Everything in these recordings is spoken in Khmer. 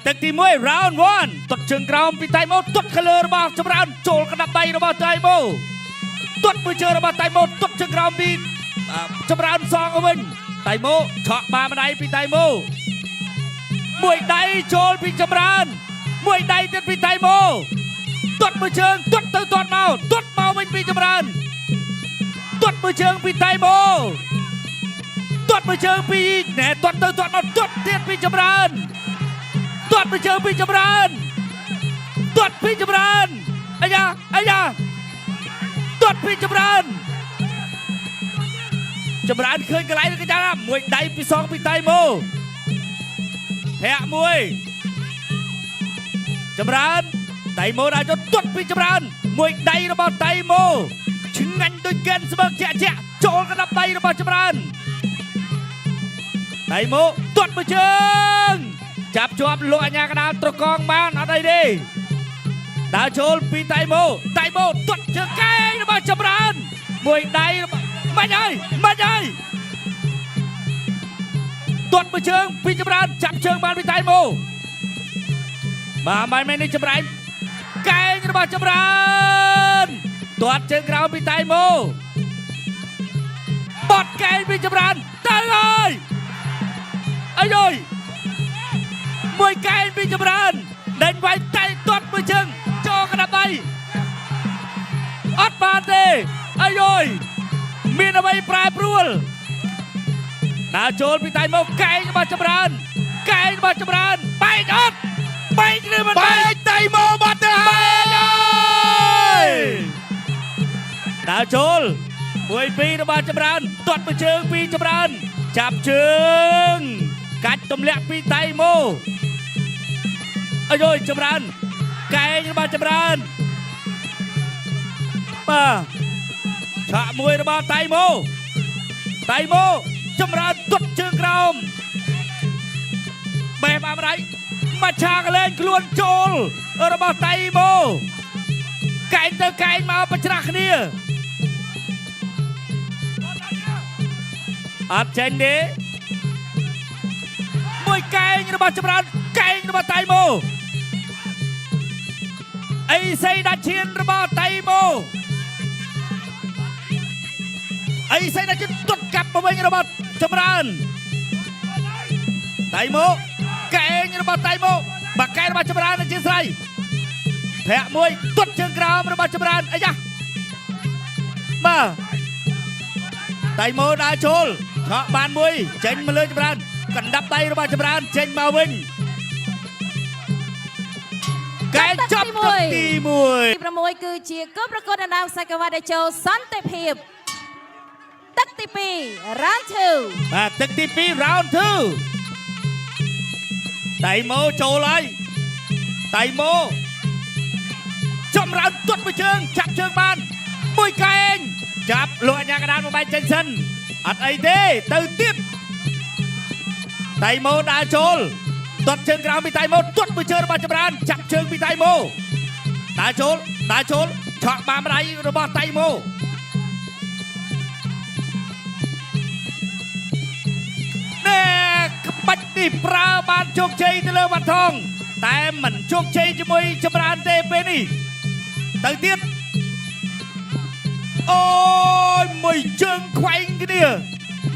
ទឹកទី1 round 1ទាត់ជើងក្រោមពីតៃម៉ូទាត់ខលើរបស់ចម្រើនចូលកណ្ដាប់ដៃរបស់តៃម៉ូទាត់មួយជើងរបស់តៃម៉ូទាត់ជើងក្រោមពីចម្រើនសងវិញតៃម៉ូឆក់បាម្ដាយពីតៃម៉ូមួយដៃចូលពីចម្រើនមួយដៃទៀតពីតៃម៉ូទាត់មួយជើងទាត់ទៅទាត់មកទាត់មកវិញពីចម្រើនទាត់មួយជើងពីតៃម៉ូទាត់មួយជើងពីណែទាត់ទៅទាត់មកទាត់ទៀតពីចម្រើនទាត់មួយជើងពីចម្រើនទាត់ពីចម្រើនអាយ៉ាទាត់ពីចម្រើនឃើញកន្លែងកញ្ចាំមួយដៃពីសងពីតៃម៉ូធាក់មួយចម្រើនតៃម៉ូដាក់ចូលទាត់ពីចម្រើនមួយដៃរបស់តៃម៉ូឆ្ងាញ់ដូចកែនស្បើកជាក់ចូលកណ្ដាប់ដៃរបស់ចម្រើនតៃម៉ូទាត់មួយជើងចាប់ជាប់លោកអញ្ញាកដាលត្រកងបានអត់អីទេដើរចូលពីតៃម៉ូទាត់ជើងកែងរបស់ចម្រើនមួយដៃមិនហើយទាត់មួយជើងពីចម្រើនចាប់ជើងបានពីតៃម៉ូបាទមិននេះចម្រើនកែងរបស់ចម្រើនទាត់ជើងក្រោមពីតៃម៉ូបត់កែងពីចម្រើនទៅហើយអាយមួយកែងពីចម្រើនដេញវាយតៃទាត់មួយជើងចូលកណ្ដាប់ដៃអត់បានទេអាយមានអ្វីប្រែប្រួលដើរចូលពីតៃម៉ូកែងរបស់ចម្រើនបែកអត់បែកឬមិនបែកតៃម៉ូបាត់ទៅហើយដើរចូល1-2របស់ចម្រើនទាត់មួយជើងពីចម្រើនចាប់ជើងកាច់ទម្លាក់ពីតៃម៉ូអាយចម្រើនកែងរបស់ចម្រើនបាទឆាក់មួយរបស់តៃម៉ូចម្រើនទាត់ជើងក្រោមបែបអាម្ដាយមកឆាកលែងខ្លួនចូលរបស់តៃម៉ូកែងទៅកែងមកប្រច្រាស់គ្នាអត់ចេញទេមួយកែងរបស់ចម្រើនកែងរបស់តៃម៉ូអីសីដាឈៀនរបស់តៃម៉ូអីសីដាឈៀនទាត់កាប់មកវិញរបស់ចម្រើនតៃម៉ូកែងរបស់តៃម៉ូបាក់កែរបស់ចម្រើនជាស្រ័យធាក់មួយទាត់ជើងក្រោមរបស់ចម្រើនអាយ៉ាបាទតៃម៉ូដើរចូលឆក់បានមួយចេញមកលើចម្រើនកណ្ដាប់ដៃរបស់ចម្រើនចេញមកវិញកែចាប់ទឹកទី1 គឺជាគោលប្រកួតដណ្ដើមខ្សែក្រវ៉ាតេជោសន្តិភាពទឹកទី2 round 2បាទទឹកទី2 round 2តៃម៉ូចូលហើយតៃម៉ូចម្រើនទាត់មួយជើងចាប់ជើងបានមួយកែងចាប់លោកអញ្ញាកដាលមកបែកចេញសិនអត់អីទេទៅទៀតតៃម៉ូដើរចូលទាត់ជើងក្រោមពីតៃម៉ូទាត់មួយជើងរបស់ចម្រើនចាប់ជើងពីតៃម៉ូដើរចូលឆក់បានម្ដាយរបស់តៃម៉ូណែក្បាច់នេះប្រើបានជោគជ័យទៅលើវត្តថងតែមិនជោគជ័យជាមួយចម្រើនទេពេលនេះទៅទៀតអូយមួយជើងខ្វែងគ្នា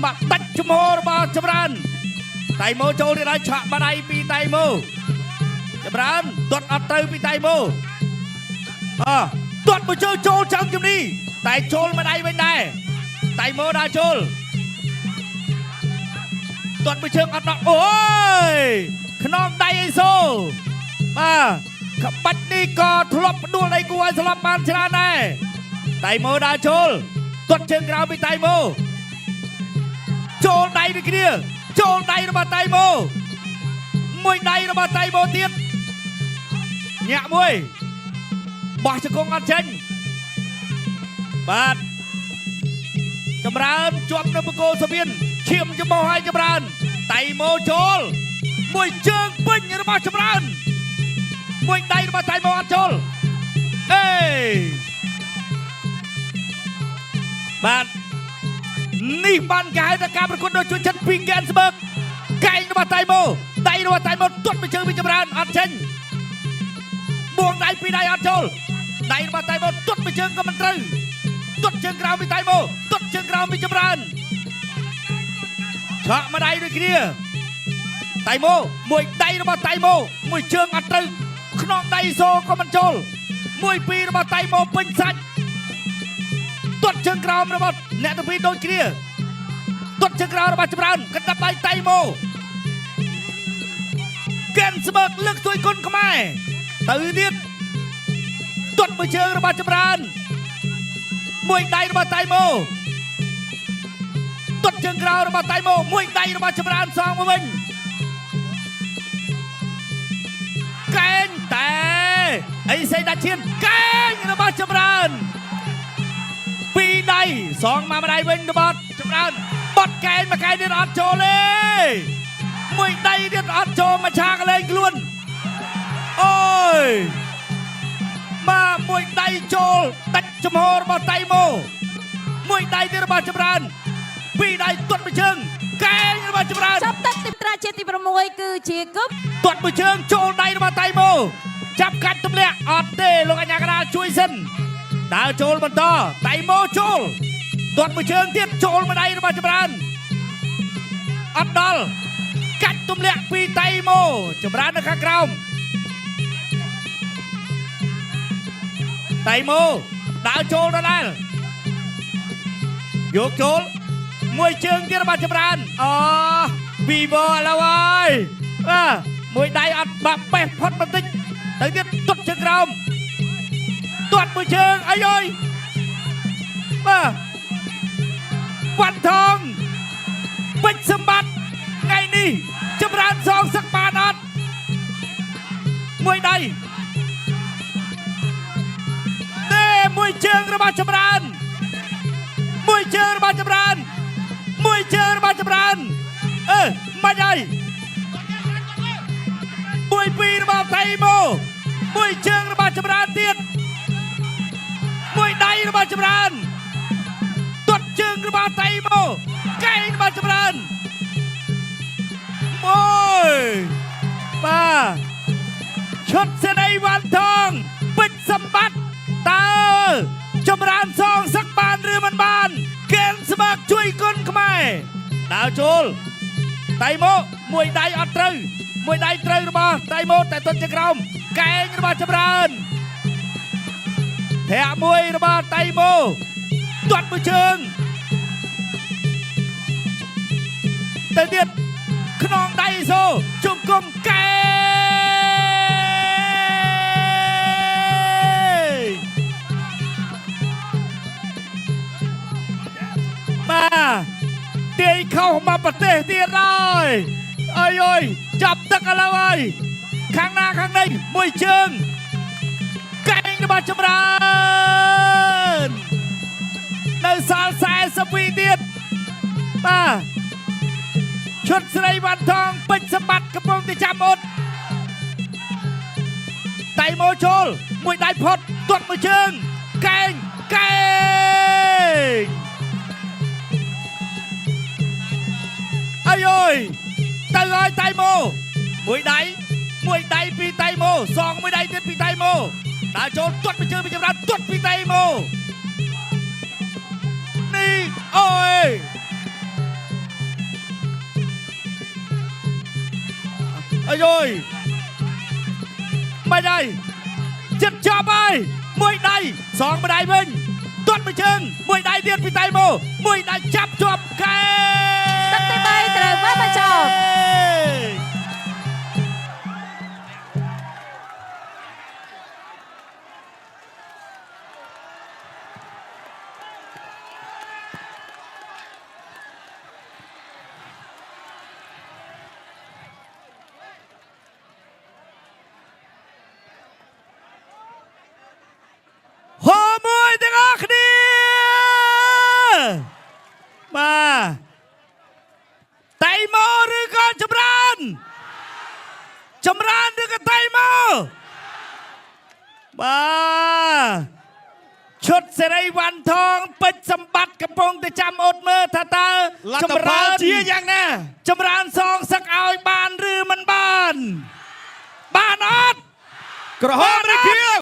មកដាច់ចំហរបស់ចម្រើនតៃម៉ូចូលទៀតហើយឆក់បាដៃពីតៃម៉ូចម្រើនទាត់អត់ទៅពីតៃម៉ូទាត់មួយជើងចូលចំជំនីតែចូលមួយដៃវិញដែរតៃម៉ូដើរចូលទាត់មួយជើងអត់ដល់អូយខ្នងដៃអីសូបាទក្បាច់នេះក៏ធ្លាប់ផ្ដួលដៃគូឲ្យស្លាប់បានច្រើនដែរតៃម៉ូដើរចូលទាត់ជើងក្រោមពីតៃម៉ូចូលដៃដូចគ្នាចូលដៃរបស់តៃម៉ូមួយដៃរបស់តៃម៉ូទៀតញាក់មួយបោះជង្គង់អត់ចេញបាទចម្រើនជាប់នៅបង្គោលសាវៀនឈាមច្បោះឲ្យចម្រើនតៃម៉ូចូលមួយជើងពេញរបស់ចម្រើនមួយដៃរបស់តៃម៉ូអត់ចូលអេបាទនេះបានគេហៅថាការប្រកួតដោយជួយចិត្តពីកែនស្បឺកកែងរបស់តៃម៉ូ ដៃរបស់តៃម៉ូទាត់មួយជើងពីចម្រើនអត់ចេញបួងដៃពីដៃអត់ចូលដៃរបស់តៃម៉ូទាត់មួយជើងក៏មិនត្រូវទាត់ជើងក្រោមពីតៃម៉ូទាត់ជើងក្រោមពីចម្រើនឆក់មួយដៃដូចគ្នាតៃម៉ូមួយដៃរបស់តៃម៉ូមួយជើងអត់ត្រូវខ្នងដៃសូក៏មិនចូលមួយពីររបស់តៃម៉ូពេញសាច់ទាត់ជើងក្រោមរបស់អ្នកទាំងពីរដូចគ្នាទាត់ជើងក្រោមរបស់ចម្រើនកណ្ដាប់ដៃតៃម៉ូកែនស្មើលើកទួយគុណខ្មែរទៅទៀតទាត់មួយជើងរបស់ចម្រើនមួយដៃរបស់តៃម៉ូទាត់ជើងក្រោមរបស់តៃម៉ូមួយដៃរបស់ចម្រើនសងមកវិញកែងតែអីសេដាឈៀនកែងរបស់ចម្រើនពីរដៃសងមកម្ដាយវិញរបស់ចម្រើនបត់កែងមួយកែងទៀតអត់ចូលទេមួយដៃទៀតអត់ចូលមកឆាកលែងខ្លួនអូយមកមួយដៃចូលដាច់ចំហរបស់តៃម៉ូមួយដៃទៀតរបស់ចម្រើនពីរដៃទាត់មួយជើងកែងរបស់ចម្រើនចាប់ទឹកទីត្រាជាទី6គឺជាគប់ទាត់មួយជើងចូលដៃរបស់តៃម៉ូចាប់កាច់ទម្លាក់អត់ទេលោកអាញាកណ្ដាលជួយសិនដើរចូលបន្តតៃម៉ូចូលទាត់មួយជើងទៀតចូលមួយដៃរបស់ចម្រើនអត់ដល់កាច់ទម្លាក់ពីតៃម៉ូចម្រើននៅខាងក្រោមតៃម៉ូដើរចូលដដែលយកចូលមួយជើងទៀតរបស់ចម្រើនអូពីបឥឡូវហើយមួយដៃអត់បាក់បេះផុតបន្តិចទៅទៀតទាត់ជើងក្រោមទាត់មួយជើងអីអើយវ៉ាន់ថងពេជ្រសម្បត្តិថ្ងៃនេះចម្រើនសងសឹកបានអត់មួយដៃទេមួយជើងរបស់ចម្រើនមួយជើងរបស់ចម្រើនមួយជើងរបស់ចម្រើនមិនអីមួយពីររបស់តៃម៉ូមួយជើងរបស់ចម្រើនទៀតមួយដៃរបស់ចម្រើនទាត់ជើងរបស់តៃម៉ូកែងរបស់ចម្រើនមួយឈុតសេនីវ៉ាន់ថងពេជ្រសម្បត្តិតើចម្រើនសងសឹកបានឬមិនបានកែងស្មាក់ជួយគុណខ្មែរដើរចូលតៃម៉ូមួយដៃអត់ត្រូវមួយដៃត្រូវរបស់តៃម៉ូតែទាត់ជើងក្រោមកែងរបស់ចម្រើនធាក់មួយរបស់តៃម៉ូទាត់មួយជើងទៅទៀតខ្នងដៃសូជង្គង់កែទាយខុសមកប្រទេសទៀតហើយអើយចាប់ទឹកឥឡូវហើយខាងណាខាងនេះមួយជើងកែងរបស់ចម្រើននៅសល់42ទៀតឈុតស្រីវ៉ាន់ថងពេជ្រសម្បត្តិកំពុងតែចាំអត់តៃម៉ូចូលមួយដៃផុតទាត់មួយជើងកែងអើយទៅហើយតៃម៉ូមួយដៃពីតៃម៉ូសងមួយដៃទៀតពីតៃម៉ូដើរចូលទាត់មួយជើងពីចម្រើនទាត់ពីតៃម៉ូនេះអូយមិនដៃចិត្តចាប់ហើយមួយដៃសងមួយដៃវិញទាត់មួយជើងមួយដៃទៀតពីតៃម៉ូមួយដៃចាប់ជាប់កែទឹកទី3ត្រូវបានបញ្ចប់មួយទាំងអស់គ្នាតៃម៉ូឬក៏ចម្រើនឬក៏តៃម៉ូ ឈុតសេរីវ៉ាន់ថងពេជ្រសម្បត្តិកំពុងតែចាំអត់មើលថាតើ លទ្ធផលជាយ៉ាងណា ចម្រើនសងសឹកឲ្យបានឬមិនបានបានអត់ ក្រហមឬខៀវ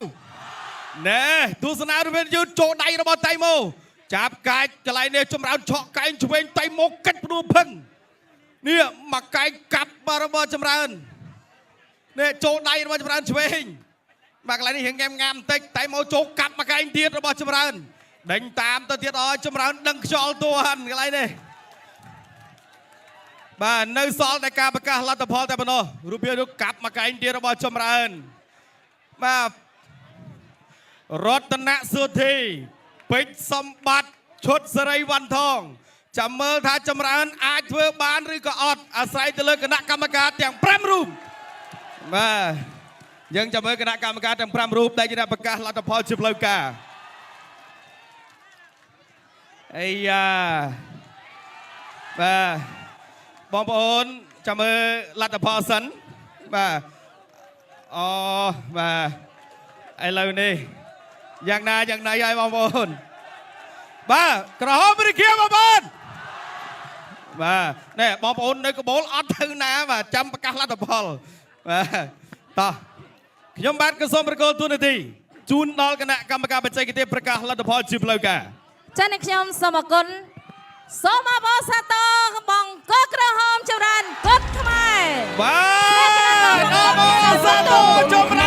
ណែទស្សនាវិទ្យុចូលដៃរបស់តៃម៉ូចាប់កាច់កន្លែងនេះចម្រើនឆក់កែងឆ្វេងតៃម៉ូកិច្ចព្រោះភឹងនេះមកកែងកាប់របស់ចម្រើននេះចូលដៃរបស់ចម្រើនឆ្វេងបាទកន្លែងនេះរៀងងាមបន្តិចតៃម៉ូចូលកាប់មកកែងទៀតរបស់ចម្រើនដេញតាមទៅទៀតឲ្យចម្រើនដឹងខ្យល់តួហាន់កន្លែងនេះបាទនៅសល់តែការប្រកាសលទ្ធផលតែប៉ុណ្ណោះរូបភាពនោះកាប់មកកែងទៀតរបស់ចម្រើនបាទរតនសុធីពេជ្រសម្បត្តិឈុតសេរីវ៉ាន់ថងចាំមើលថាចម្រើនអាចធ្វើបានឬក៏អត់អាស្រ័យទៅលើគណៈកម្មការទាំង5រូបបាទយើងចាំមើលគណៈកម្មការទាំង5រូបដែលជាអ្នកប្រកាសលទ្ធផលជាផ្លូវការអាយ៉ាបាទបងប្អូនចាំមើលលទ្ធផលសិនបាទអូបាទឥឡូវនេះយ៉ាងណាហើយបងប្អូនបាទក្រហមឬខៀវបងប្អូនបាទណែបងប្អូននៅកបូលអត់ទៅណាបាទចាំប្រកាសលទ្ធផលបាទតោះខ្ញុំបាទក៏សូមប្រកល់ទូនាទីជូនដល់គណៈកម្មការបច្ចេកទេសប្រកាសលទ្ធផលជាផ្លូវការ ចា៎អ្នកខ្ញុំសូមអរគុណសូមអបអរសាទរបងកក្រហមចម្រើនគុតខ្មែរ បាទអបអរសាទរចម្រើន